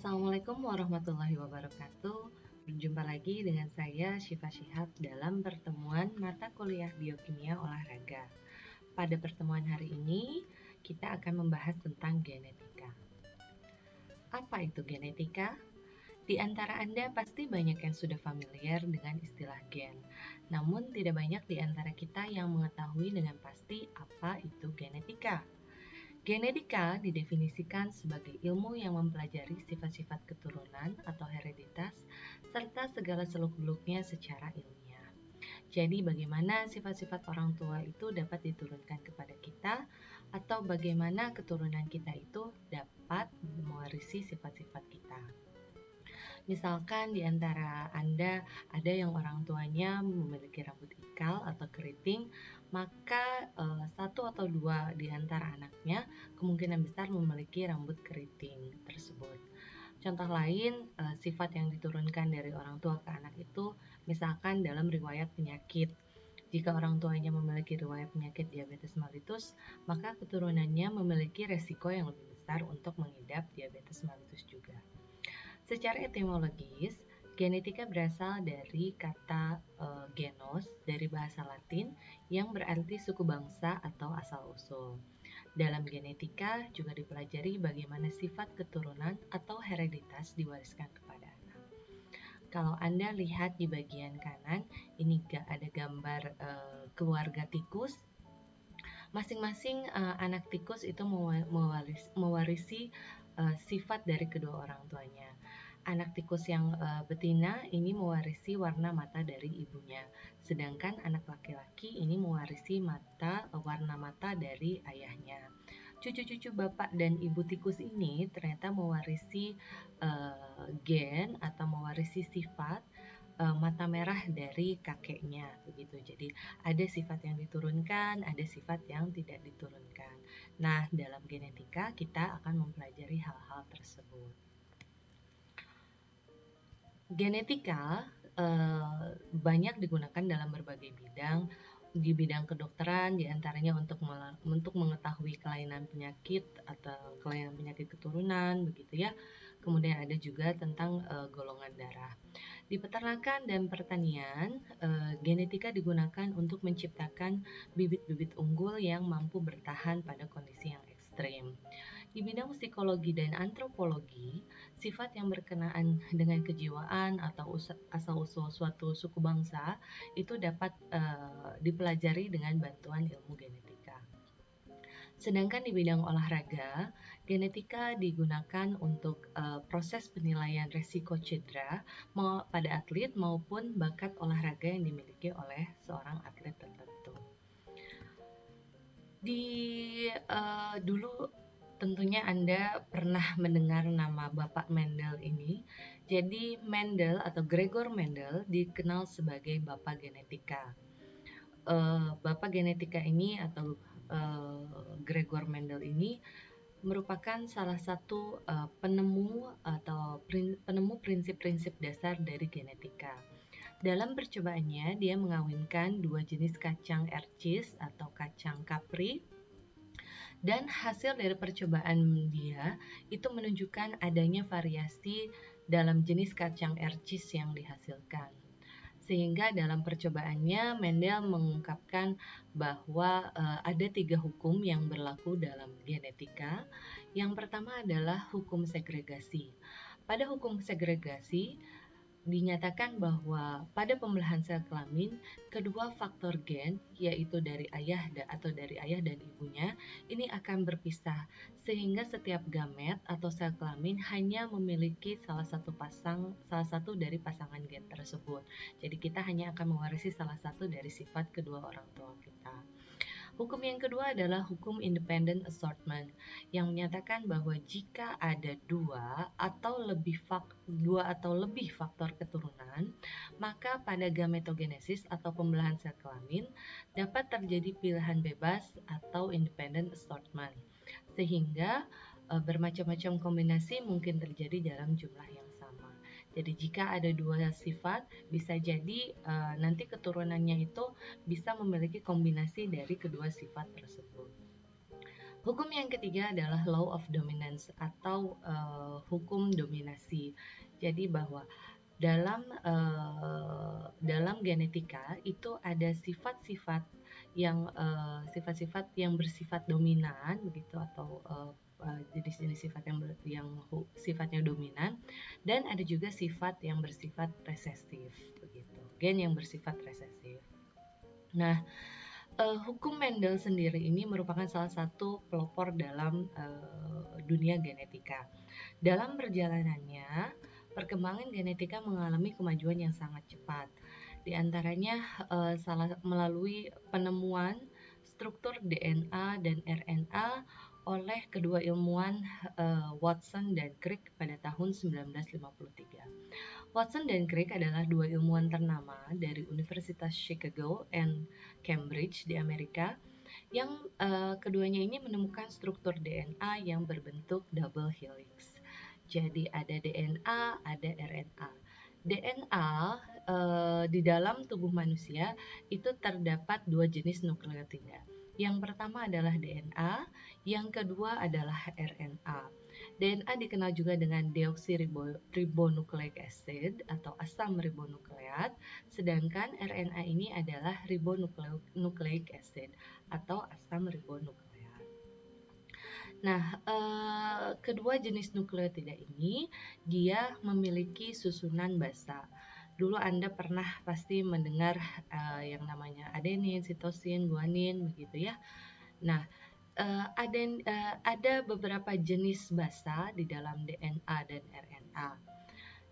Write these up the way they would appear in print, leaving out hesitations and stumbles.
Assalamualaikum warahmatullahi wabarakatuh. Berjumpa lagi dengan saya Syifa Syihab dalam pertemuan mata kuliah Biokimia Olahraga. Pada pertemuan hari ini, kita akan membahas tentang genetika. Apa itu genetika? Di antara Anda pasti banyak yang sudah familiar dengan istilah gen. Namun tidak banyak di antara kita yang mengetahui dengan pasti apa itu genetika. Genetika didefinisikan sebagai ilmu yang mempelajari sifat-sifat keturunan atau hereditas serta segala seluk-beluknya secara ilmiah. Jadi bagaimana sifat-sifat orang tua itu dapat diturunkan kepada kita atau bagaimana keturunan kita itu dapat mewarisi sifat-sifat kita. Misalkan di antara Anda ada yang orang tuanya memiliki rambut ikal atau keriting, maka satu atau dua di antara anaknya kemungkinan besar memiliki rambut keriting tersebut. Contoh lain, sifat yang diturunkan dari orang tua ke anak itu misalkan dalam riwayat penyakit. Jika orang tuanya memiliki riwayat penyakit diabetes mellitus, maka keturunannya memiliki resiko yang lebih besar untuk mengidap diabetes mellitus juga. Secara etimologis, genetika berasal dari kata genos dari bahasa Latin yang berarti suku bangsa atau asal-usul. Dalam genetika juga dipelajari bagaimana sifat keturunan atau hereditas diwariskan kepada anak. Kalau Anda lihat di bagian kanan, ini ada gambar keluarga tikus. Masing-masing anak tikus itu mewarisi sifat dari kedua orang tuanya. Anak tikus yang betina ini mewarisi warna mata dari ibunya, sedangkan anak laki-laki ini mewarisi warna mata dari ayahnya. Cucu-cucu bapak dan ibu tikus ini ternyata mewarisi gen atau mewarisi sifat mata merah dari kakeknya, begitu. Jadi ada sifat yang diturunkan, ada sifat yang tidak diturunkan. Nah, dalam genetika kita akan mempelajari hal-hal tersebut. Genetika banyak digunakan dalam berbagai bidang. Di bidang kedokteran, diantaranya untuk mengetahui kelainan penyakit atau kelainan penyakit keturunan, begitu ya. Kemudian ada juga tentang golongan darah. Di peternakan dan pertanian, genetika digunakan untuk menciptakan bibit-bibit unggul yang mampu bertahan pada kondisi yang ekstrim. Di bidang psikologi dan antropologi, sifat yang berkenaan dengan kejiwaan atau asal-usul suatu suku bangsa itu dapat dipelajari dengan bantuan ilmu genetika. Sedangkan di bidang olahraga, genetika digunakan untuk proses penilaian resiko cedera pada atlet maupun bakat olahraga yang dimiliki oleh seorang atlet tertentu. Dulu tentunya Anda pernah mendengar nama Bapak Mendel ini. Jadi Mendel atau Gregor Mendel dikenal sebagai Bapak Genetika. Bapak Genetika ini atau Gregor Mendel ini merupakan salah satu penemu prinsip-prinsip dasar dari genetika. Dalam percobaannya, dia mengawinkan dua jenis kacang ercis atau kacang kapri. Dan hasil dari percobaan dia itu menunjukkan adanya variasi dalam jenis kacang ercis yang dihasilkan. Sehingga dalam percobaannya Mendel mengungkapkan bahwa ada 3 hukum yang berlaku dalam genetika. Yang pertama adalah hukum segregasi. Pada hukum segregasi dinyatakan bahwa pada pembelahan sel kelamin, kedua faktor gen, yaitu dari ayah dan ibunya, ini akan berpisah, sehingga setiap gamet atau sel kelamin hanya memiliki salah satu dari pasangan gen tersebut. Jadi kita hanya akan mewarisi salah satu dari sifat kedua orang tua kita. Hukum yang kedua adalah hukum independent assortment yang menyatakan bahwa jika ada dua atau lebih faktor keturunan, maka pada gametogenesis atau pembelahan sel kelamin dapat terjadi pilihan bebas atau independent assortment, sehingga bermacam-macam kombinasi mungkin terjadi dalam jumlah yang sama. Jadi jika ada dua sifat, bisa jadi nanti keturunannya itu bisa memiliki kombinasi dari kedua sifat tersebut. Hukum yang ketiga adalah law of dominance atau hukum dominasi. Jadi bahwa dalam genetika itu ada sifat-sifat yang bersifat dominan begitu, atau jenis-jenis sifat yang sifatnya dominan, dan ada juga sifat yang bersifat resesif begitu, gen yang bersifat resesif. Nah, hukum Mendel sendiri ini merupakan salah satu pelopor dalam dunia genetika. Dalam perjalanannya, perkembangan genetika mengalami kemajuan yang sangat cepat. Di antaranya melalui penemuan struktur DNA dan RNA oleh kedua ilmuwan Watson dan Crick pada tahun 1953. Watson dan Crick adalah dua ilmuwan ternama dari Universitas Chicago and Cambridge di Amerika, yang keduanya ini menemukan struktur DNA yang berbentuk double helix. Jadi ada DNA, ada RNA. DNA di dalam tubuh manusia itu terdapat dua jenis nukleotida. Yang pertama adalah DNA, yang kedua adalah RNA. DNA dikenal juga dengan deoksiribonucleic acid atau asam ribonukleat, sedangkan RNA ini adalah ribonucleic acid atau asam ribonukleat. Nah, kedua jenis nukleotida ini dia memiliki susunan basa. Dulu Anda pernah pasti mendengar yang namanya adenin, sitosin, guanin, begitu ya. Nah, ada beberapa jenis basa di dalam DNA dan RNA.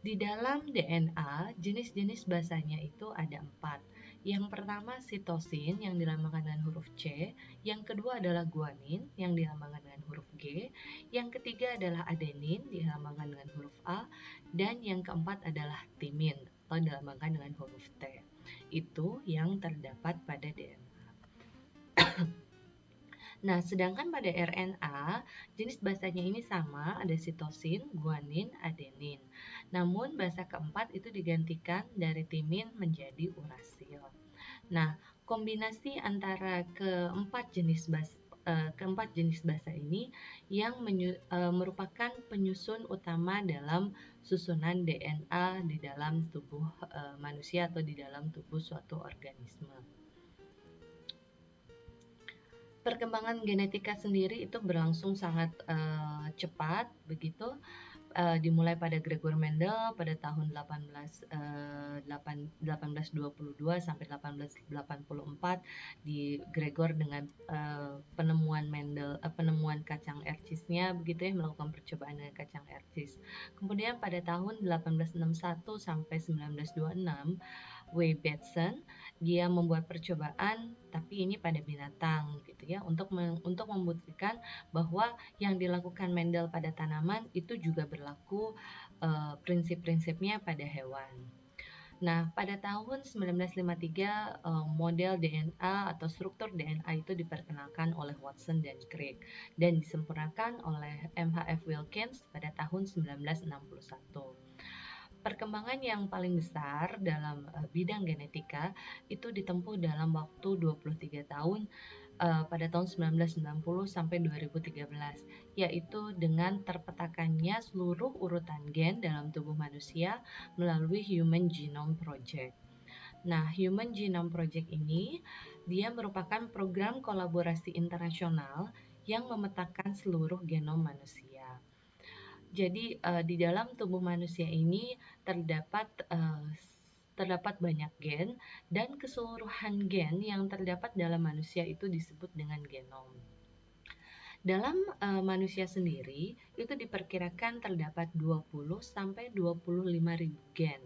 Di dalam DNA, jenis-jenis basanya itu ada 4. Yang pertama sitosin yang dilambangkan dengan huruf C, yang kedua adalah guanin yang dilambangkan dengan huruf G, yang ketiga adalah adenin dilambangkan dengan huruf A, dan yang keempat adalah timin atau dilambangkan dengan huruf T. Itu yang terdapat pada DNA. Nah, sedangkan pada RNA, jenis basanya ini sama, ada sitosin, guanin, adenin. Namun, basa keempat itu digantikan dari timin menjadi urasil. Nah, kombinasi antara keempat jenis basa ini yang merupakan penyusun utama dalam susunan DNA di dalam tubuh manusia atau di dalam tubuh suatu organisme. Perkembangan genetika sendiri itu berlangsung sangat cepat begitu, dimulai pada Gregor Mendel pada tahun 1822 sampai 1884 di Gregor dengan penemuan kacang ercisnya begitu ya, melakukan percobaan dengan kacang ercis. Kemudian pada tahun 1861 sampai 1926 W. Bateson dia membuat percobaan, tapi ini pada binatang gitu ya, untuk membuktikan bahwa yang dilakukan Mendel pada tanaman itu juga berlaku prinsip-prinsipnya pada hewan. Nah, pada tahun 1953 model DNA atau struktur DNA itu diperkenalkan oleh Watson dan Crick dan disempurnakan oleh MHF Wilkins pada tahun 1961. Perkembangan yang paling besar dalam bidang genetika itu ditempuh dalam waktu 23 tahun pada tahun 1990 sampai 2013, yaitu dengan terpetakannya seluruh urutan gen dalam tubuh manusia melalui Human Genome Project. Nah, Human Genome Project ini dia merupakan program kolaborasi internasional yang memetakan seluruh genom manusia. Jadi di dalam tubuh manusia ini terdapat banyak gen, dan keseluruhan gen yang terdapat dalam manusia itu disebut dengan genom. Dalam manusia sendiri itu diperkirakan terdapat 20 sampai 25 ribu gen.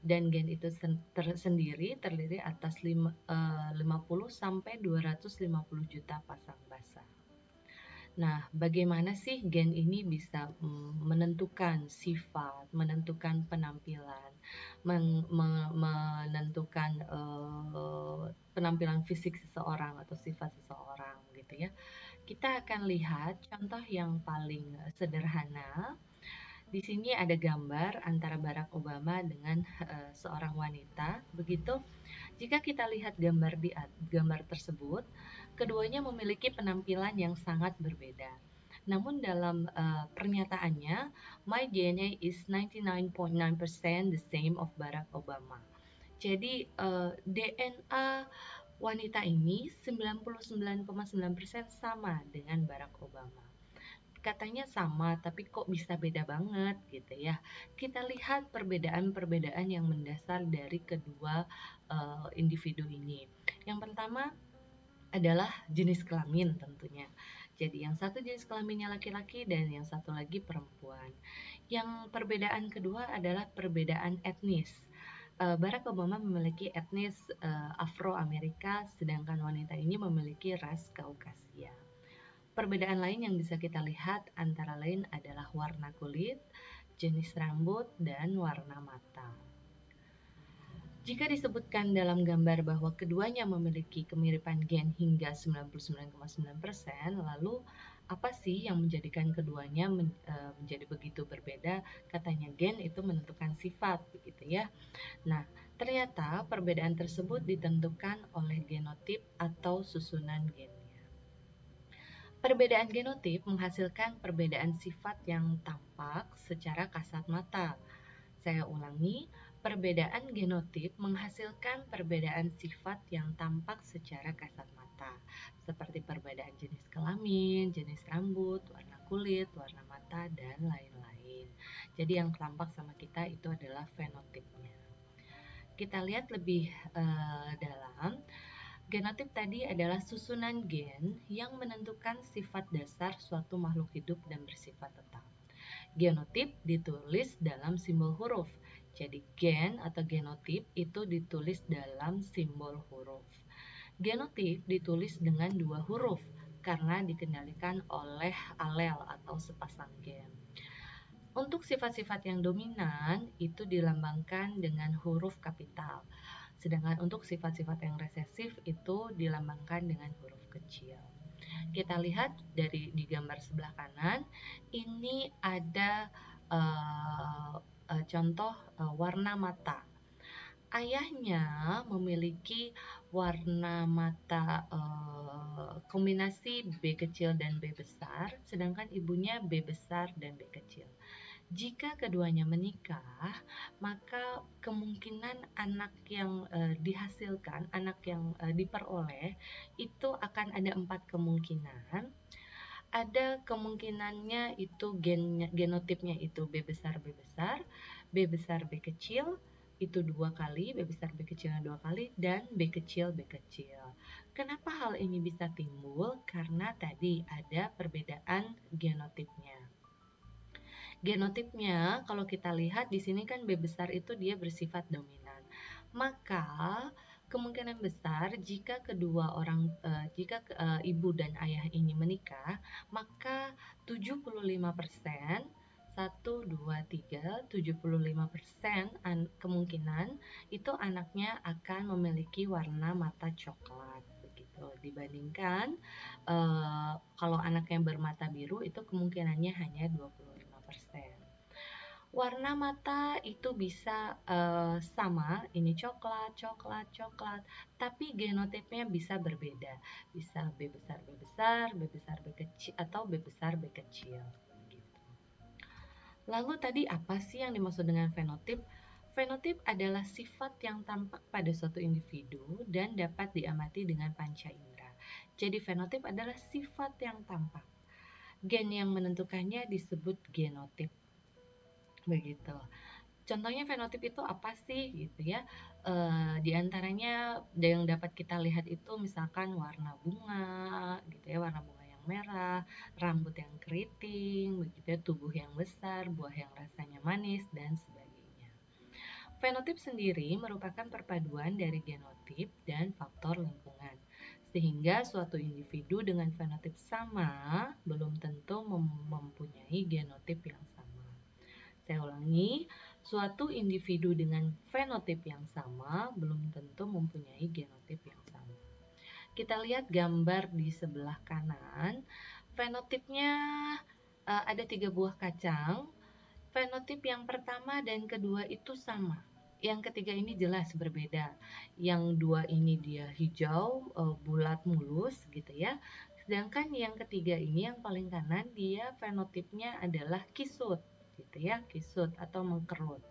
Dan gen itu sendiri terdiri atas 50 sampai 250 juta pasang basa. Nah, bagaimana sih gen ini bisa menentukan sifat, menentukan penampilan, menentukan penampilan fisik seseorang atau sifat seseorang gitu ya. Kita akan lihat contoh yang paling sederhana. Di sini ada gambar antara Barack Obama dengan seorang wanita. Begitu, jika kita lihat gambar tersebut, keduanya memiliki penampilan yang sangat berbeda. Namun dalam pernyataannya, my DNA is 99.9% the same of Barack Obama. Jadi DNA wanita ini 99,9% sama dengan Barack Obama. Katanya sama, tapi kok bisa beda banget gitu ya. Kita lihat perbedaan-perbedaan yang mendasar dari kedua individu ini. Yang pertama adalah jenis kelamin tentunya. Jadi yang satu jenis kelaminnya laki-laki dan yang satu lagi perempuan. Yang perbedaan kedua adalah perbedaan etnis. Barack Obama memiliki etnis Afro-Amerika, sedangkan wanita ini memiliki ras Kaukasia. Perbedaan lain yang bisa kita lihat antara lain adalah warna kulit, jenis rambut, dan warna mata. Jika disebutkan dalam gambar bahwa keduanya memiliki kemiripan gen hingga 99,9%, lalu apa sih yang menjadikan keduanya menjadi begitu berbeda? Katanya gen itu menentukan sifat, begitu ya. Nah, ternyata perbedaan tersebut ditentukan oleh genotip atau susunan gen. Perbedaan genotip menghasilkan perbedaan sifat yang tampak secara kasat mata. Saya ulangi, perbedaan genotip menghasilkan perbedaan sifat yang tampak secara kasat mata, seperti perbedaan jenis kelamin, jenis rambut, warna kulit, warna mata, dan lain-lain. Jadi yang tampak sama kita itu adalah fenotipnya. Kita lihat lebih dalam. Genotip tadi adalah susunan gen yang menentukan sifat dasar suatu makhluk hidup dan bersifat tetap. Genotip ditulis dalam simbol huruf. Jadi gen atau genotip itu ditulis dalam simbol huruf. Genotip ditulis dengan 2 huruf karena dikendalikan oleh alel atau sepasang gen. Untuk sifat-sifat yang dominan itu dilambangkan dengan huruf kapital. Sedangkan untuk sifat-sifat yang resesif itu dilambangkan dengan huruf kecil. Kita lihat di gambar sebelah kanan, ini ada contoh warna mata. Ayahnya memiliki warna mata kombinasi B kecil dan B besar, sedangkan ibunya B besar dan B kecil. Jika keduanya menikah, maka kemungkinan anak yang dihasilkan, anak yang diperoleh itu akan ada 4 kemungkinan. Ada kemungkinannya itu genotipnya itu B besar, B besar, B besar, B kecil, itu 2 kali, B besar, B kecilnya 2 kali, dan B kecil, B kecil. Kenapa hal ini bisa timbul? Karena tadi ada perbedaan genotipnya. Genotipnya kalau kita lihat di sini kan B besar itu dia bersifat dominan. Maka kemungkinan besar jika kedua orang ibu dan ayah ini menikah, maka 75% 75% kemungkinan itu anaknya akan memiliki warna mata coklat begitu dibandingkan kalau anak yang bermata biru itu kemungkinannya hanya 25%. Warna mata itu bisa sama, ini coklat, tapi genotipnya bisa berbeda. Bisa B besar, B besar, B besar, B kecil, atau B besar, B kecil. Gitu. Lalu tadi apa sih yang dimaksud dengan fenotip? Fenotip adalah sifat yang tampak pada suatu individu dan dapat diamati dengan panca indera. Jadi fenotip adalah sifat yang tampak. Gen yang menentukannya disebut genotip. Begitu. Contohnya fenotip itu apa sih gitu ya? Di antaranya yang dapat kita lihat itu misalkan warna bunga gitu ya, warna bunga yang merah, rambut yang keriting, begitu ya, tubuh yang besar, buah yang rasanya manis dan sebagainya. Fenotip sendiri merupakan perpaduan dari genotip dan faktor lingkungan. Sehingga suatu individu dengan fenotip sama belum tentu mempunyai genotip yang sama. Saya ulangi, suatu individu dengan fenotip yang sama belum tentu mempunyai genotip yang sama. Kita lihat gambar di sebelah kanan. Fenotipnya ada 3 buah kacang Fenotip yang pertama dan kedua itu sama. Yang ketiga ini jelas berbeda. Yang dua ini dia hijau, bulat mulus gitu ya. Sedangkan yang ketiga ini yang paling kanan dia fenotipnya adalah kisut gitu ya, kisut atau mengkerut.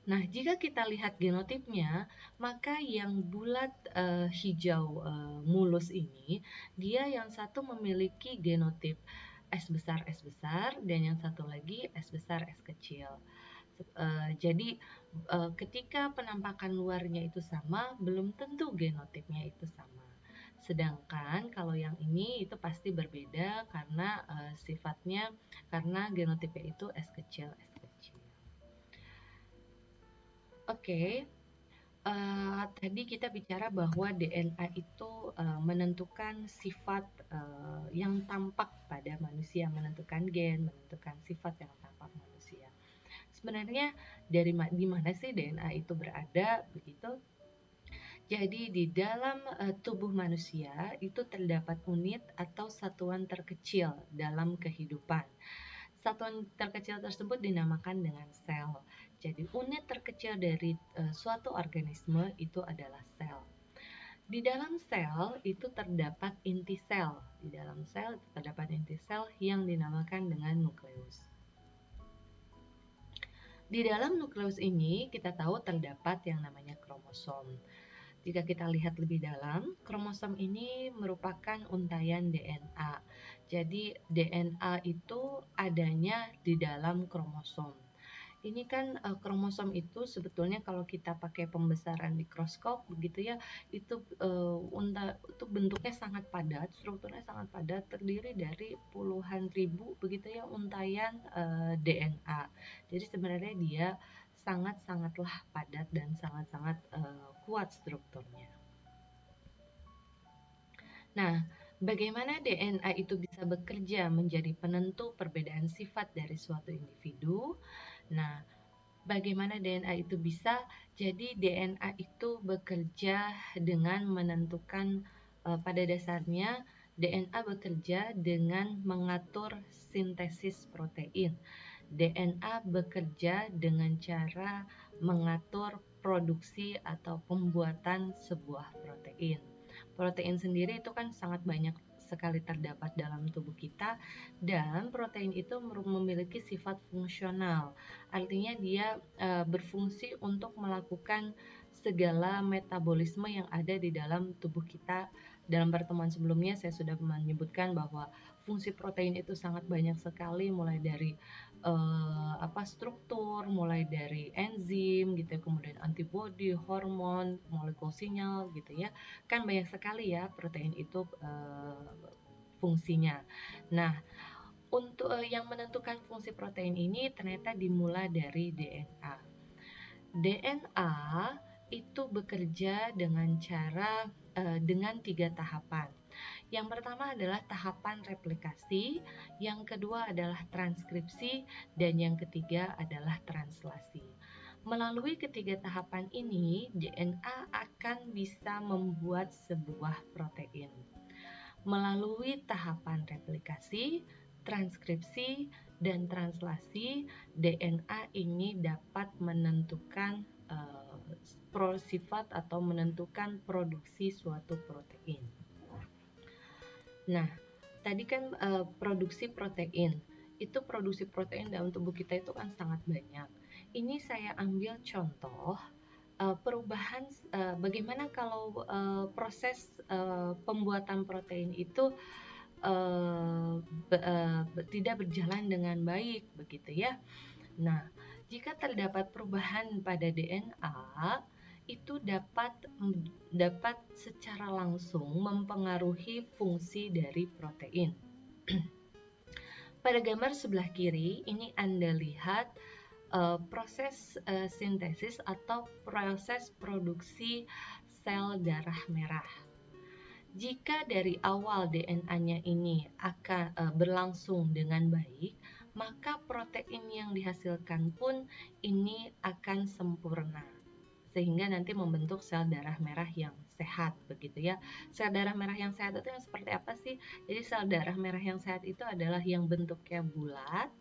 Nah, jika kita lihat genotipnya, maka yang bulat hijau mulus ini, dia yang satu memiliki genotip S besar, dan yang satu lagi S besar S kecil. Jadi ketika penampakan luarnya itu sama, belum tentu genotipnya itu sama. Sedangkan kalau yang ini itu pasti berbeda karena sifatnya, karena genotipnya itu S kecil S kecil. Oke. Tadi kita bicara bahwa DNA itu menentukan sifat yang tampak pada manusia, menentukan gen, menentukan sifat yang tampak manusia. Sebenarnya di mana sih DNA itu berada begitu? Jadi di dalam tubuh manusia itu terdapat unit atau satuan terkecil dalam kehidupan. Satuan terkecil tersebut dinamakan dengan sel. Jadi unit terkecil dari suatu organisme itu adalah sel. Di dalam sel itu terdapat inti sel. Di dalam sel itu terdapat inti sel yang dinamakan dengan nukleus. Di dalam nukleus ini kita tahu terdapat yang namanya kromosom. Jika kita lihat lebih dalam, kromosom ini merupakan untaian DNA. Jadi DNA itu adanya di dalam kromosom. Ini kan kromosom itu sebetulnya kalau kita pakai pembesaran mikroskop begitu ya, itu bentuknya sangat padat, strukturnya sangat padat, terdiri dari puluhan ribu begitu ya untaian DNA. Jadi sebenarnya dia sangat-sangatlah padat dan sangat-sangat kuat strukturnya. Nah, bagaimana DNA itu bisa bekerja menjadi penentu perbedaan sifat dari suatu individu? Nah, bagaimana DNA itu bisa? Jadi DNA itu bekerja dengan menentukan pada dasarnya DNA bekerja dengan mengatur sintesis protein. DNA bekerja dengan cara mengatur produksi atau pembuatan sebuah protein. Protein sendiri itu kan sangat banyak sekali terdapat dalam tubuh kita, dan protein itu memiliki sifat fungsional. Artinya dia berfungsi untuk melakukan segala metabolisme yang ada di dalam tubuh kita. Dalam pertemuan sebelumnya saya sudah menyebutkan bahwa fungsi protein itu sangat banyak sekali, mulai dari struktur, mulai dari enzim gitu ya, kemudian antibodi, hormon, molekul sinyal gitu ya. Kan banyak sekali ya protein itu fungsinya. Nah, untuk yang menentukan fungsi protein ini ternyata dimulai dari DNA. DNA itu bekerja dengan cara dengan 3 tahapan. Yang pertama adalah tahapan replikasi, yang kedua adalah transkripsi, dan yang ketiga adalah translasi. Melalui ketiga tahapan ini, DNA akan bisa membuat sebuah protein. Melalui tahapan replikasi, transkripsi, dan translasi, DNA ini dapat menentukan sifat atau menentukan produksi suatu protein. Nah, tadi kan produksi protein. Itu produksi protein dalam tubuh kita itu kan sangat banyak. Ini saya ambil contoh perubahan bagaimana kalau proses pembuatan protein itu tidak berjalan dengan baik begitu ya. Nah, jika terdapat perubahan pada DNA, itu dapat secara langsung mempengaruhi fungsi dari protein. Pada gambar sebelah kiri, ini Anda lihat proses sintesis atau proses produksi sel darah merah. Jika dari awal DNA-nya ini akan berlangsung dengan baik, maka protein yang dihasilkan pun ini akan sempurna, sehingga nanti membentuk sel darah merah yang sehat begitu ya. Sel darah merah yang sehat itu yang seperti apa sih? Jadi sel darah merah yang sehat itu adalah yang bentuknya bulat,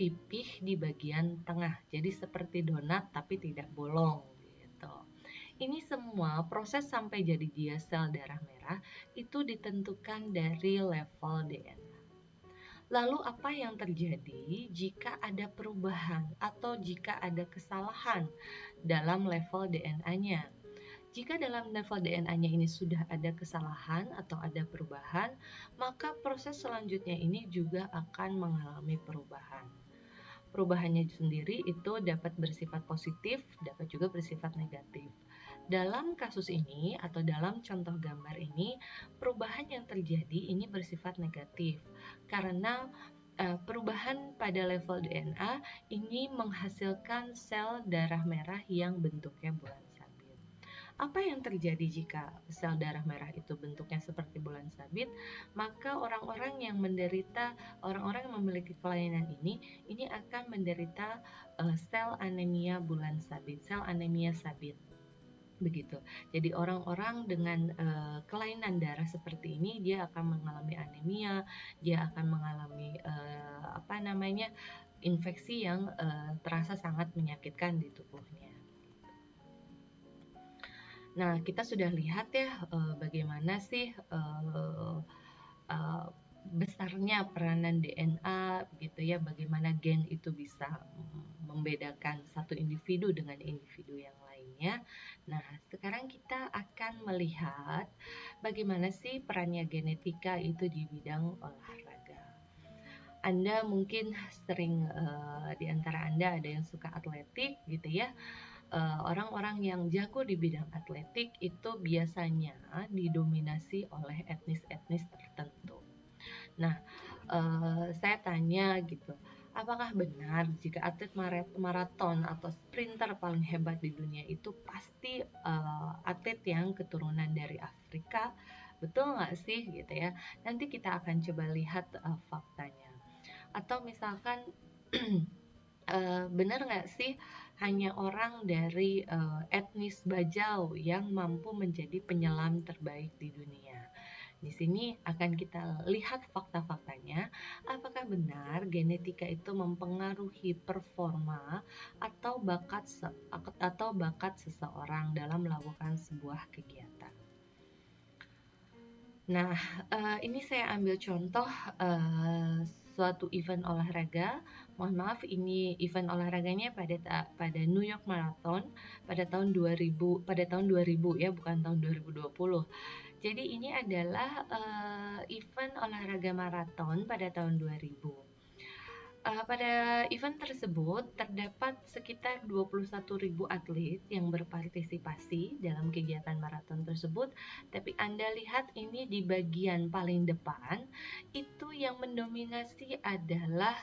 pipih di bagian tengah. Jadi seperti donat tapi tidak bolong gitu. Ini semua proses sampai jadi dia sel darah merah itu ditentukan dari level DNA. Lalu apa yang terjadi jika ada perubahan atau jika ada kesalahan dalam level DNA-nya? Jika dalam level DNA-nya ini sudah ada kesalahan atau ada perubahan, maka proses selanjutnya ini juga akan mengalami perubahan. Perubahannya sendiri itu dapat bersifat positif, dapat juga bersifat negatif. Dalam kasus ini atau dalam contoh gambar ini, perubahan yang terjadi ini bersifat negatif karena perubahan pada level DNA ini menghasilkan sel darah merah yang bentuknya bulan sabit. Apa yang terjadi jika sel darah merah itu bentuknya seperti bulan sabit? Maka orang-orang yang memiliki kelainan ini akan menderita sel anemia bulan sabit, sel anemia sabit. Begitu. Jadi orang-orang dengan kelainan darah seperti ini dia akan mengalami anemia, dia akan mengalami infeksi yang terasa sangat menyakitkan di tubuhnya. Nah, kita sudah lihat ya bagaimana sih besarnya peranan DNA gitu ya, bagaimana gen itu bisa membedakan satu individu dengan individu yang lainnya. Nah, sekarang kita akan melihat bagaimana sih perannya genetika itu di bidang olahraga. Anda mungkin sering di antara Anda ada yang suka atletik gitu ya. Orang-orang yang jago di bidang atletik itu biasanya didominasi oleh etnis-etnis tertentu. Nah, saya tanya gitu, apakah benar jika atlet maraton atau sprinter paling hebat di dunia itu pasti atlet yang keturunan dari Afrika? Betul nggak sih gitu ya? Nanti kita akan coba lihat faktanya. Atau misalkan benar nggak sih hanya orang dari etnis Bajau yang mampu menjadi penyelam terbaik di dunia? Di sini akan kita lihat fakta-faktanya, apakah benar genetika itu mempengaruhi performa atau bakat seseorang dalam melakukan sebuah kegiatan. Nah, ini saya ambil contoh suatu event olahraga. Mohon maaf, ini event olahraganya pada New York Marathon pada tahun 2000 ya, bukan tahun 2020. Jadi ini adalah event olahraga maraton pada tahun 2000. Pada event tersebut terdapat sekitar 21.000 atlet yang berpartisipasi dalam kegiatan maraton tersebut. Tapi Anda lihat ini di bagian paling depan itu yang mendominasi adalah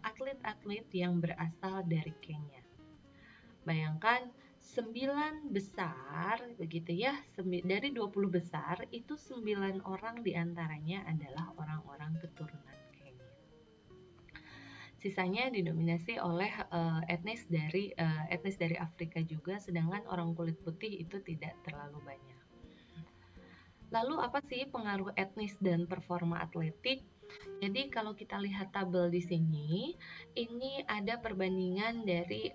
atlet-atlet yang berasal dari Kenya. Bayangkan 9 besar begitu ya, dari 20 besar itu 9 orang diantaranya adalah orang-orang keturunan Kenya. Sisanya didominasi oleh etnis dari Afrika juga, sedangkan orang kulit putih itu tidak terlalu banyak. Lalu apa sih pengaruh etnis dan performa atletik? Jadi kalau kita lihat tabel di sini, ini ada perbandingan dari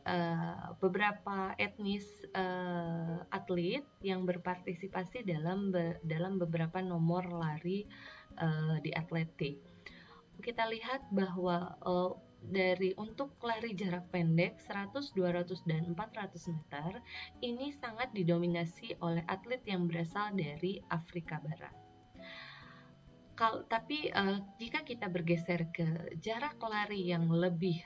beberapa etnis atlet yang berpartisipasi dalam beberapa nomor lari di atletik. Kita lihat bahwa untuk lari jarak pendek 100, 200, dan 400 meter ini sangat didominasi oleh atlet yang berasal dari Afrika Barat. Tapi jika kita bergeser ke jarak lari yang lebih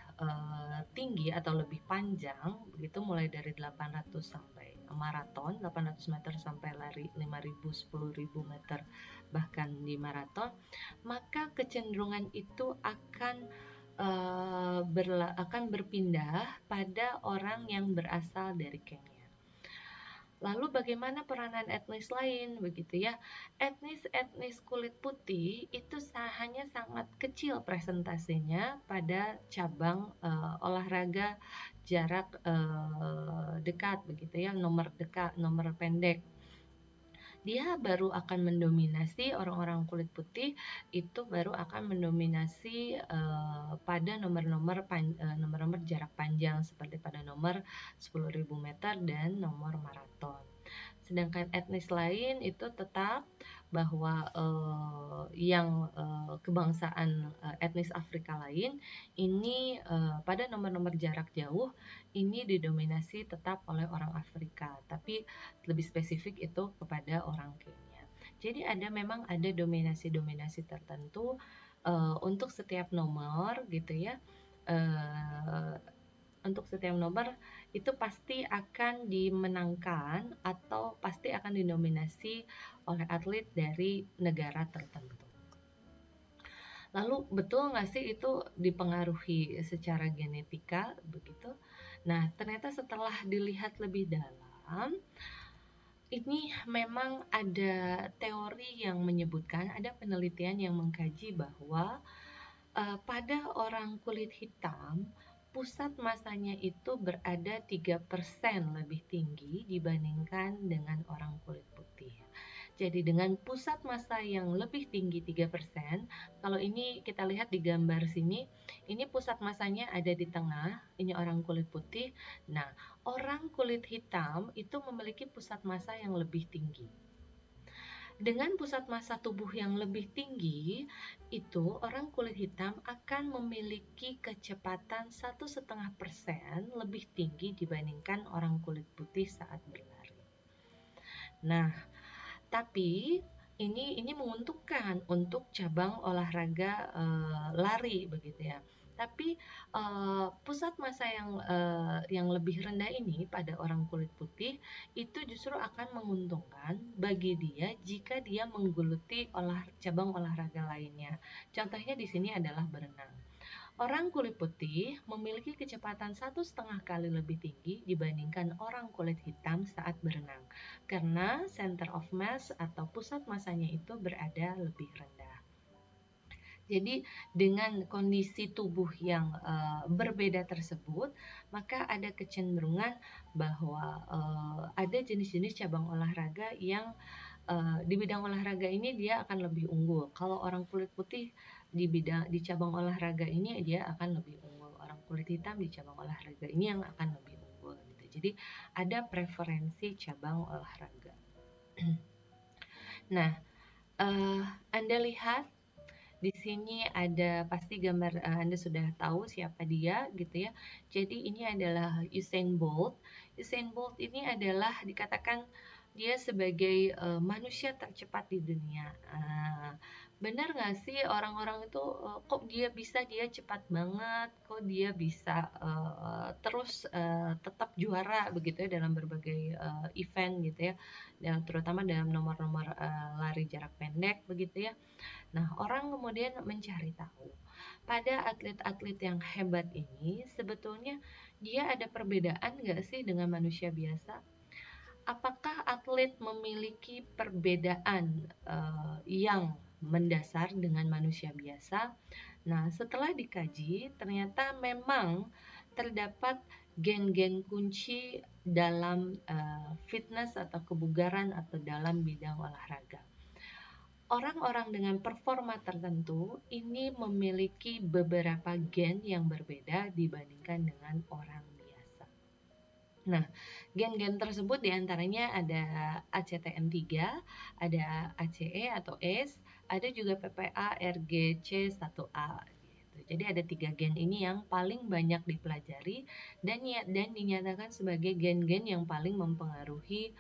tinggi atau lebih panjang, begitu mulai dari 800 sampai maraton, 800 meter sampai lari 5.000, 10.000 meter bahkan di maraton, maka kecenderungan itu akan berpindah pada orang yang berasal dari Kenya. Lalu bagaimana peranan etnis lain begitu ya? Etnis kulit putih itu hanya sangat kecil presentasinya pada cabang olahraga jarak dekat begitu ya, nomor pendek. dia baru akan mendominasi orang-orang kulit putih, itu baru akan mendominasi pada nomor-nomor jarak panjang seperti pada nomor 10.000 meter dan nomor maraton. Sedangkan etnis lain itu tetap bahwa yang kebangsaan etnis Afrika lain ini pada nomor-nomor jarak jauh ini didominasi tetap oleh orang Afrika, tapi lebih spesifik itu kepada orang Kenya. Jadi memang ada dominasi-dominasi tertentu untuk setiap nomor gitu ya. Untuk setiap nomor itu pasti akan dimenangkan atau pasti akan didominasi oleh atlet dari negara tertentu. Lalu betul nggak sih itu dipengaruhi secara genetika begitu? Nah, ternyata setelah dilihat lebih dalam, ini memang ada teori yang menyebutkan, ada penelitian yang mengkaji bahwa pada orang kulit hitam, pusat masanya itu berada 3% lebih tinggi dibandingkan dengan orang kulit putih. Jadi dengan pusat massa yang lebih tinggi 3%, kalau ini kita lihat di gambar sini, ini pusat massanya ada di tengah, ini orang kulit putih. Nah, orang kulit hitam itu memiliki pusat massa yang lebih tinggi. Dengan pusat massa tubuh yang lebih tinggi, itu orang kulit hitam akan memiliki kecepatan 1,5% lebih tinggi dibandingkan orang kulit putih saat berlari. Nah, tapi ini menguntungkan untuk cabang olahraga lari begitu ya. Tapi pusat massa yang lebih rendah ini pada orang kulit putih itu justru akan menguntungkan bagi dia jika dia menggeluti cabang olahraga lainnya. Contohnya di sini adalah berenang. Orang kulit putih memiliki kecepatan 1,5 kali lebih tinggi dibandingkan orang kulit hitam saat berenang, karena center of mass atau pusat massanya itu berada lebih rendah. Jadi dengan kondisi tubuh yang berbeda tersebut, maka ada kecenderungan bahwa ada jenis-jenis cabang olahraga yang di bidang olahraga ini dia akan lebih unggul. Kalau orang kulit putih di cabang olahraga ini dia akan lebih unggul. Orang kulit hitam di cabang olahraga ini yang akan lebih unggul gitu. Jadi ada preferensi cabang olahraga. Nah, Anda lihat di sini ada pasti gambar Anda sudah tahu siapa dia gitu ya. Jadi ini adalah Usain Bolt. Usain Bolt ini adalah dikatakan dia sebagai manusia tercepat di dunia. Benar nggak sih orang-orang itu kok dia cepat banget, kok dia bisa terus tetap juara begitu ya dalam berbagai event gitu ya, dan terutama dalam nomor-nomor lari jarak pendek begitu ya. Nah, orang kemudian mencari tahu pada atlet-atlet yang hebat ini sebetulnya dia ada perbedaan nggak sih dengan manusia biasa? Apakah atlet memiliki perbedaan yang mendasar dengan manusia biasa? Nah, setelah dikaji, ternyata memang terdapat gen-gen kunci dalam fitness atau kebugaran atau dalam bidang olahraga. Orang-orang dengan performa tertentu ini memiliki beberapa gen yang berbeda dibandingkan dengan orang biasa. Nah, gen-gen tersebut diantaranya ada ACTN3, ada ACE atau ACE, ada juga PPA RGC1A. Gitu. Jadi ada 3 gen ini yang paling banyak dipelajari dan dinyatakan sebagai gen-gen yang paling mempengaruhi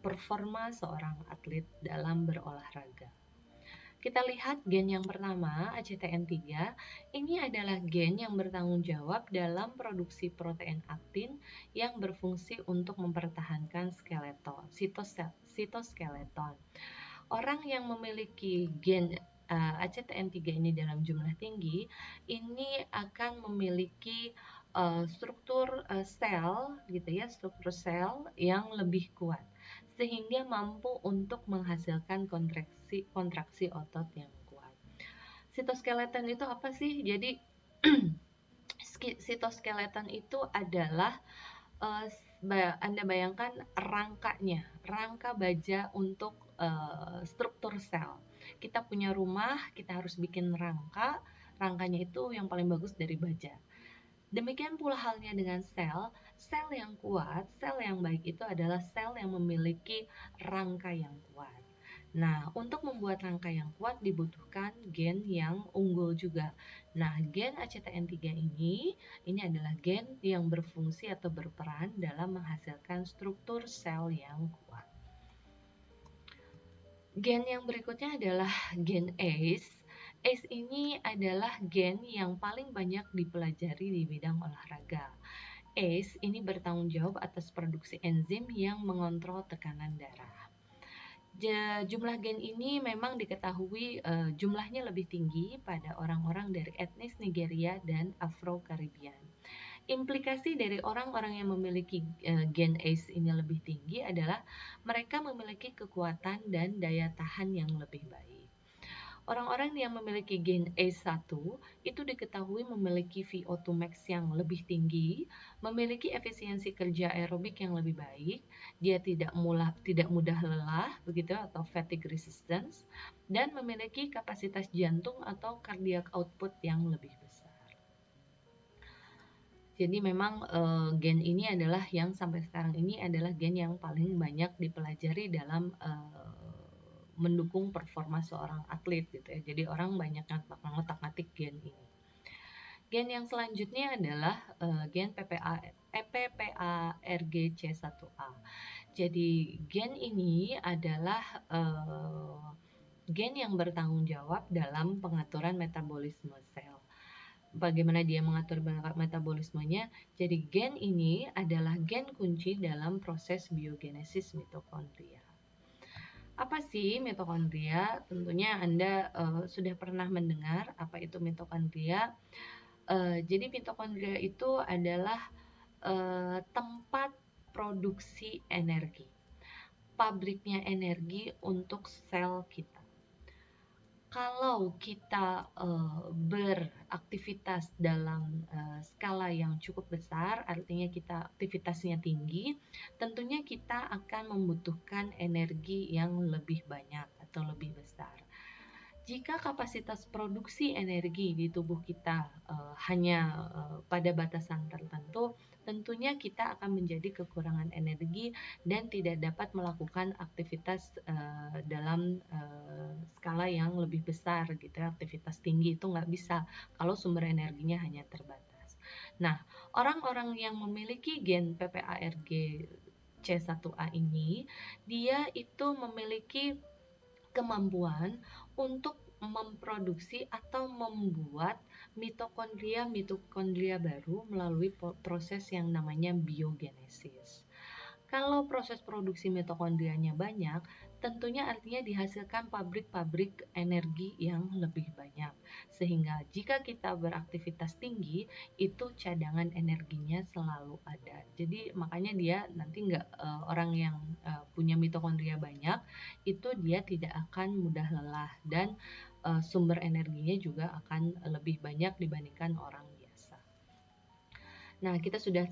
performa seorang atlet dalam berolahraga. Kita lihat gen yang pertama, ACTN3, ini adalah gen yang bertanggung jawab dalam produksi protein aktin yang berfungsi untuk mempertahankan sitoskeleton. Orang yang memiliki gen ACTN3 ini dalam jumlah tinggi, ini akan memiliki struktur sel gitu ya, struktur sel yang lebih kuat sehingga mampu untuk menghasilkan kontraksi otot yang kuat. Sitoskeleton itu apa sih? Jadi sitoskeleton itu adalah Anda bayangkan rangka baja untuk struktur sel. Kita punya rumah, kita harus bikin rangkanya itu yang paling bagus dari baja. Demikian pula halnya dengan sel yang kuat, sel yang baik itu adalah sel yang memiliki rangka yang kuat. Nah, untuk membuat rangka yang kuat dibutuhkan gen yang unggul juga. Nah, gen ACTN3 ini adalah gen yang berfungsi atau berperan dalam menghasilkan struktur sel yang kuat. Gen yang berikutnya adalah gen ACE. ACE ini adalah gen yang paling banyak dipelajari di bidang olahraga. ACE ini bertanggung jawab atas produksi enzim yang mengontrol tekanan darah. Jumlah gen ini memang diketahui jumlahnya lebih tinggi pada orang-orang dari etnis Nigeria dan Afro-Caribbean. Implikasi dari orang-orang yang memiliki gen ACE ini lebih tinggi adalah mereka memiliki kekuatan dan daya tahan yang lebih baik. Orang-orang yang memiliki gen ACE1 itu diketahui memiliki VO2 max yang lebih tinggi, memiliki efisiensi kerja aerobik yang lebih baik, dia tidak mudah lelah begitu atau fatigue resistance, dan memiliki kapasitas jantung atau cardiac output yang lebih besar. Jadi memang gen ini adalah yang sampai sekarang ini adalah gen yang paling banyak dipelajari dalam mendukung performa seorang atlet gitu ya. Jadi orang banyak ngotak-ngatik gen ini. Gen yang selanjutnya adalah gen PPARGC1A. Jadi gen ini adalah gen yang bertanggung jawab dalam pengaturan metabolisme sel. Bagaimana dia mengatur metabolismenya? Jadi gen ini adalah gen kunci dalam proses biogenesis mitokondria. Apa sih mitokondria? Tentunya Anda sudah pernah mendengar apa itu mitokondria. Jadi mitokondria itu adalah tempat produksi energi, pabriknya energi untuk sel kita. Kalau kita beraktivitas dalam skala yang cukup besar, artinya kita aktivitasnya tinggi, tentunya kita akan membutuhkan energi yang lebih banyak atau lebih besar. Jika kapasitas produksi energi di tubuh kita hanya pada batasan tertentu, tentunya kita akan menjadi kekurangan energi dan tidak dapat melakukan aktivitas dalam skala yang lebih besar gitu ya. Aktivitas tinggi itu nggak bisa kalau sumber energinya hanya terbatas. Nah, orang-orang yang memiliki gen PPARG C1A ini, dia itu memiliki kemampuan untuk memproduksi atau membuat mitokondria baru melalui proses yang namanya biogenesis. Kalau proses produksi mitokondrianya banyak, tentunya artinya dihasilkan pabrik-pabrik energi yang lebih banyak. Sehingga jika kita beraktivitas tinggi, itu cadangan energinya selalu ada. Jadi makanya dia nanti orang yang punya mitokondria banyak, itu dia tidak akan mudah lelah dan sumber energinya juga akan lebih banyak dibandingkan orang biasa. Nah, kita sudah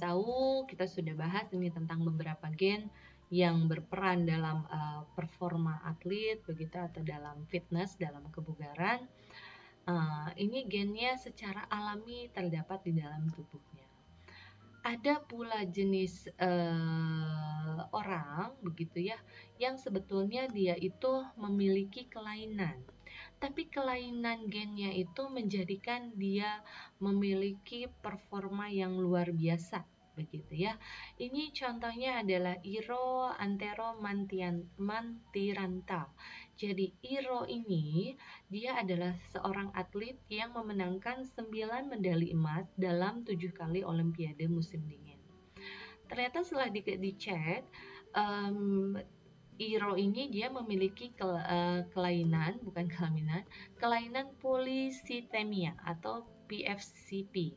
bahas ini tentang beberapa gen yang berperan dalam performa atlet begitu atau dalam fitness, dalam kebugaran. Ini gennya secara alami terdapat di dalam tubuhnya. Ada pula jenis orang begitu ya yang sebetulnya dia itu memiliki kelainan. Tapi kelainan gennya itu menjadikan dia memiliki performa yang luar biasa begitu ya. Ini contohnya adalah Iro Antero Mantiranta. Jadi Iro ini dia adalah seorang atlet yang memenangkan 9 medali emas dalam 7 kali Olimpiade musim dingin. Ternyata setelah dicek, Iro ini dia memiliki kelainan polisitemia atau PFCP.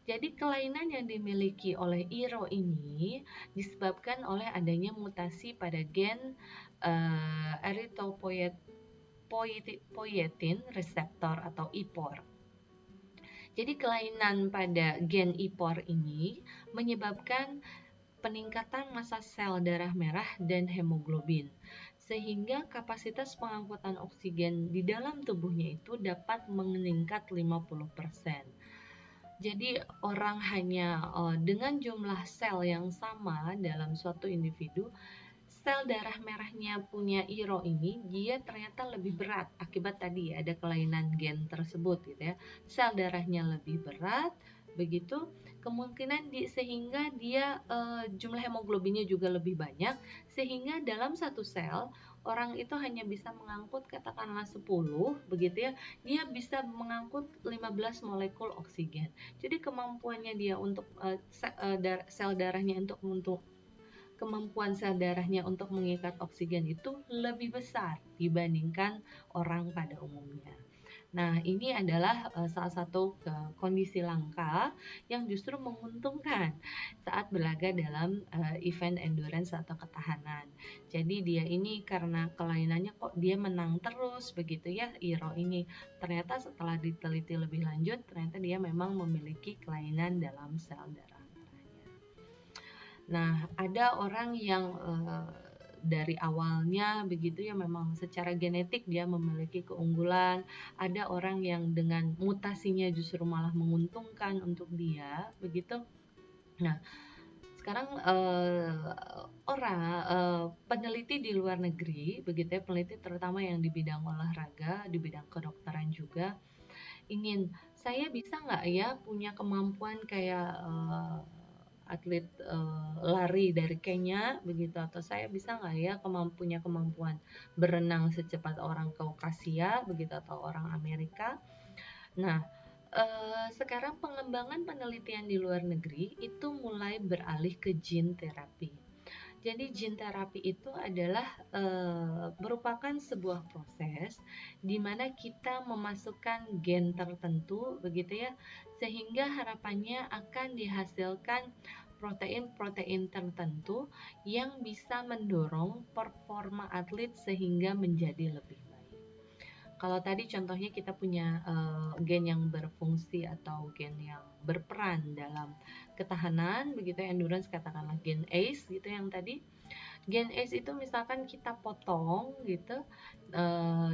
Jadi kelainan yang dimiliki oleh Iro ini disebabkan oleh adanya mutasi pada gen erythropoietin reseptor atau IPOR. Jadi kelainan pada gen IPOR ini menyebabkan peningkatan massa sel darah merah dan hemoglobin, sehingga kapasitas pengangkutan oksigen di dalam tubuhnya itu dapat meningkat 50%. Jadi orang hanya dengan jumlah sel yang sama dalam suatu individu, sel darah merahnya punya Iro ini dia ternyata lebih berat akibat tadi ada kelainan gen tersebut gitu ya. Sel darahnya lebih berat, begitu kemungkinan sehingga dia jumlah hemoglobinnya juga lebih banyak, sehingga dalam satu sel orang itu hanya bisa mengangkut katakanlah 10 begitu ya, dia bisa mengangkut 15 molekul oksigen. Jadi kemampuannya dia untuk sel darahnya untuk kemampuan sel darahnya untuk mengikat oksigen itu lebih besar dibandingkan orang pada umumnya. Nah, ini adalah salah satu kondisi langka yang justru menguntungkan saat berlaga dalam event endurance atau ketahanan. Jadi dia ini karena kelainannya kok dia menang terus begitu ya, Iro ini. Ternyata setelah diteliti lebih lanjut, ternyata dia memang memiliki kelainan dalam sel darah. Nah, ada orang yang dari awalnya begitu ya memang secara genetik dia memiliki keunggulan, ada orang yang dengan mutasinya justru malah menguntungkan untuk dia begitu. Nah, sekarang peneliti di luar negeri begitu ya, peneliti terutama yang di bidang olahraga, di bidang kedokteran juga ingin, saya bisa nggak ya punya kemampuan kayak atlet lari dari Kenya begitu, atau saya bisa nggak ya punya kemampuan berenang secepat orang Kaukasia begitu atau orang Amerika. Nah, sekarang pengembangan penelitian di luar negeri itu mulai beralih ke gene therapy. Jadi gene therapy itu adalah merupakan sebuah proses di mana kita memasukkan gen tertentu begitu ya, sehingga harapannya akan dihasilkan protein-protein tertentu yang bisa mendorong performa atlet sehingga menjadi lebih baik. Kalau tadi contohnya kita punya gen yang berfungsi atau gen yang berperan dalam ketahanan begitu endurance, katakanlah gen ACE gitu yang tadi. Gen ACE itu misalkan kita potong gitu,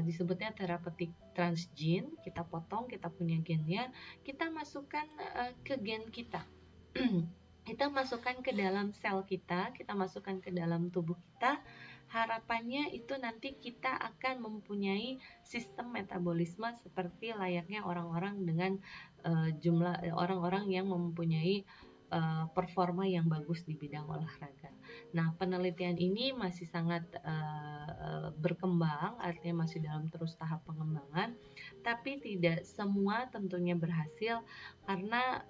disebutnya therapeutic transgene, kita potong, kita punya gennya, kita masukkan ke gen kita. Kita masukkan ke dalam sel kita masukkan ke dalam tubuh kita. Harapannya itu nanti kita akan mempunyai sistem metabolisme seperti layaknya orang-orang dengan jumlah orang-orang yang mempunyai performa yang bagus di bidang olahraga. Nah, penelitian ini masih sangat berkembang, artinya masih dalam terus tahap pengembangan, tapi tidak semua tentunya berhasil karena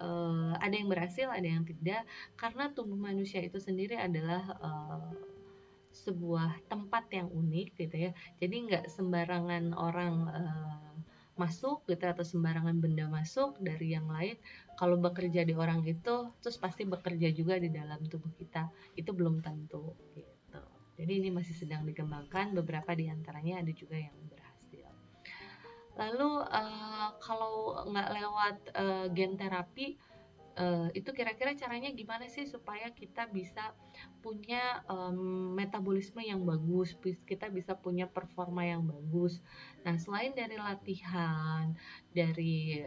ada yang berhasil, ada yang tidak, karena tubuh manusia itu sendiri adalah sebuah tempat yang unik gitu ya. Jadi nggak sembarangan orang masuk gitu atau sembarangan benda masuk dari yang lain. Kalau bekerja di orang itu terus pasti bekerja juga di dalam tubuh kita, itu belum tentu gitu. Jadi ini masih sedang dikembangkan, beberapa diantaranya ada juga yang berhasil. Lalu kalau nggak lewat gen terapi, itu kira-kira caranya gimana sih supaya kita bisa punya metabolisme yang bagus, kita bisa punya performa yang bagus. Nah, selain dari latihan, dari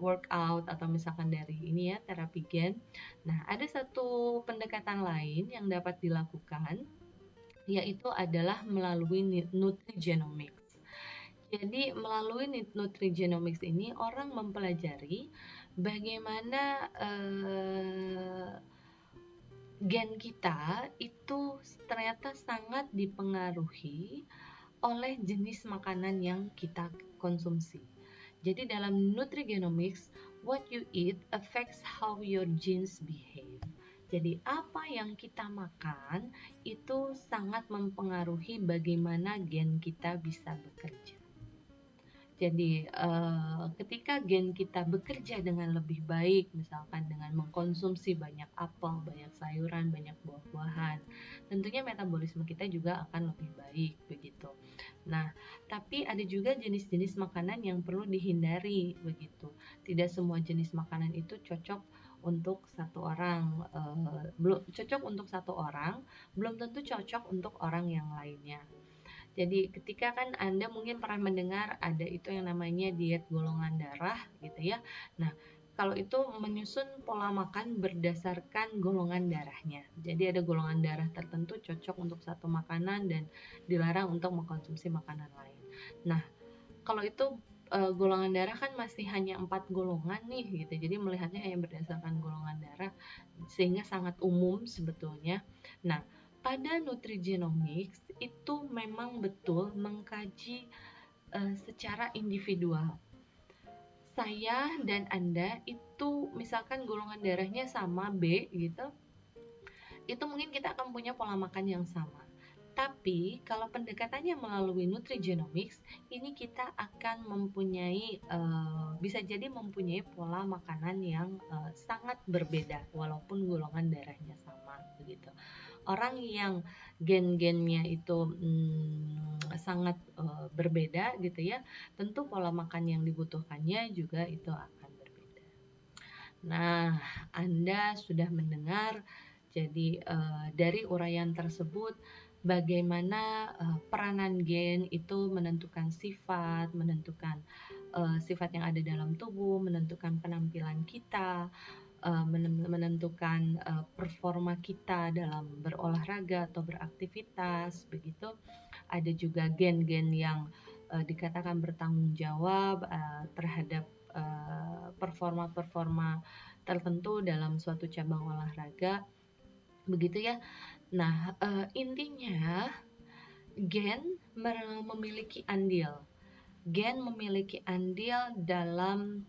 workout atau misalkan dari ini ya terapi gen, nah ada satu pendekatan lain yang dapat dilakukan, yaitu adalah melalui nutrigenomics. Jadi melalui nutrigenomics ini orang mempelajari bagaimana gen kita itu ternyata sangat dipengaruhi oleh jenis makanan yang kita konsumsi. Jadi dalam nutrigenomics, what you eat affects how your genes behave. Jadi apa yang kita makan itu sangat mempengaruhi bagaimana gen kita bisa bekerja. Jadi ketika gen kita bekerja dengan lebih baik, misalkan dengan mengkonsumsi banyak apel, banyak sayuran, banyak buah-buahan, tentunya metabolisme kita juga akan lebih baik begitu. Nah, tapi ada juga jenis-jenis makanan yang perlu dihindari begitu. Tidak semua jenis makanan itu cocok untuk satu orang, belum cocok untuk satu orang, belum tentu cocok untuk orang yang lainnya. Jadi ketika kan Anda mungkin pernah mendengar ada itu yang namanya diet golongan darah gitu ya. Nah, kalau itu menyusun pola makan berdasarkan golongan darahnya. Jadi ada golongan darah tertentu cocok untuk satu makanan dan dilarang untuk mengkonsumsi makanan lain. Nah, kalau itu golongan darah kan masih hanya 4 golongan nih gitu. Jadi melihatnya hanya berdasarkan golongan darah sehingga sangat umum sebetulnya. Nah, pada nutrigenomics itu memang betul mengkaji secara individual. Saya dan Anda itu misalkan golongan darahnya sama B gitu, itu mungkin kita akan punya pola makan yang sama. Tapi kalau pendekatannya melalui nutrigenomics, ini kita akan mempunyai bisa jadi mempunyai pola makanan yang sangat berbeda walaupun golongan darahnya sama begitu. Orang yang gen-gennya itu sangat berbeda gitu ya, tentu pola makan yang dibutuhkannya juga itu akan berbeda. Nah, Anda sudah mendengar jadi dari uraian tersebut bagaimana peranan gen itu menentukan sifat yang ada dalam tubuh, menentukan penampilan kita, menentukan performa kita dalam berolahraga atau beraktivitas begitu. Ada juga gen-gen yang dikatakan bertanggung jawab terhadap performa-performa tertentu dalam suatu cabang olahraga begitu ya. Nah, intinya gen memiliki andil. Gen memiliki andil dalam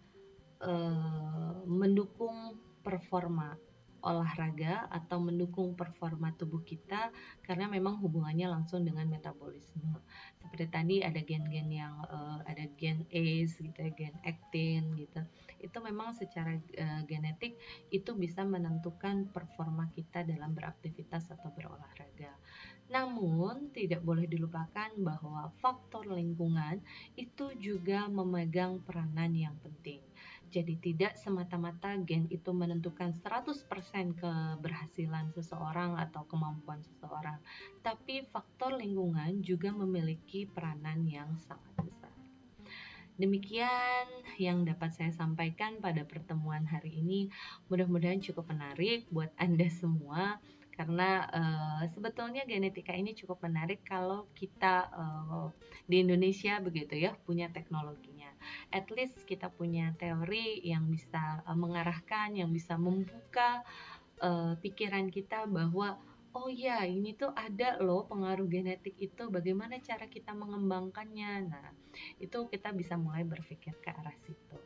mendukung performa olahraga atau mendukung performa tubuh kita karena memang hubungannya langsung dengan metabolisme. Seperti tadi ada gen-gen yang ada gen ACE gitu ya, gen actin gitu. Itu memang secara genetik itu bisa menentukan performa kita dalam beraktivitas atau berolahraga. Namun, tidak boleh dilupakan bahwa faktor lingkungan itu juga memegang peranan yang penting. Jadi tidak semata-mata gen itu menentukan 100% keberhasilan seseorang atau kemampuan seseorang, tapi faktor lingkungan juga memiliki peranan yang sangat besar. Demikian yang dapat saya sampaikan pada pertemuan hari ini. Mudah-mudahan cukup menarik buat Anda semua karena sebetulnya genetika ini cukup menarik kalau kita di Indonesia begitu ya punya teknologinya. At least kita punya teori yang bisa mengarahkan, yang bisa membuka pikiran kita bahwa oh ya ini tuh ada loh pengaruh genetik itu, bagaimana cara kita mengembangkannya. Nah, itu kita bisa mulai berpikir ke arah situ.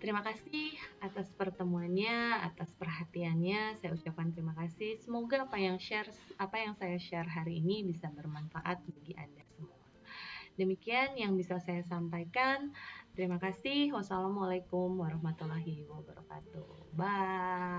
Terima kasih atas pertemuannya, atas perhatiannya. Saya ucapkan terima kasih. Semoga apa yang saya share hari ini bisa bermanfaat bagi Anda semua. Demikian yang bisa saya sampaikan. Terima kasih. Wassalamualaikum warahmatullahi wabarakatuh. Bye.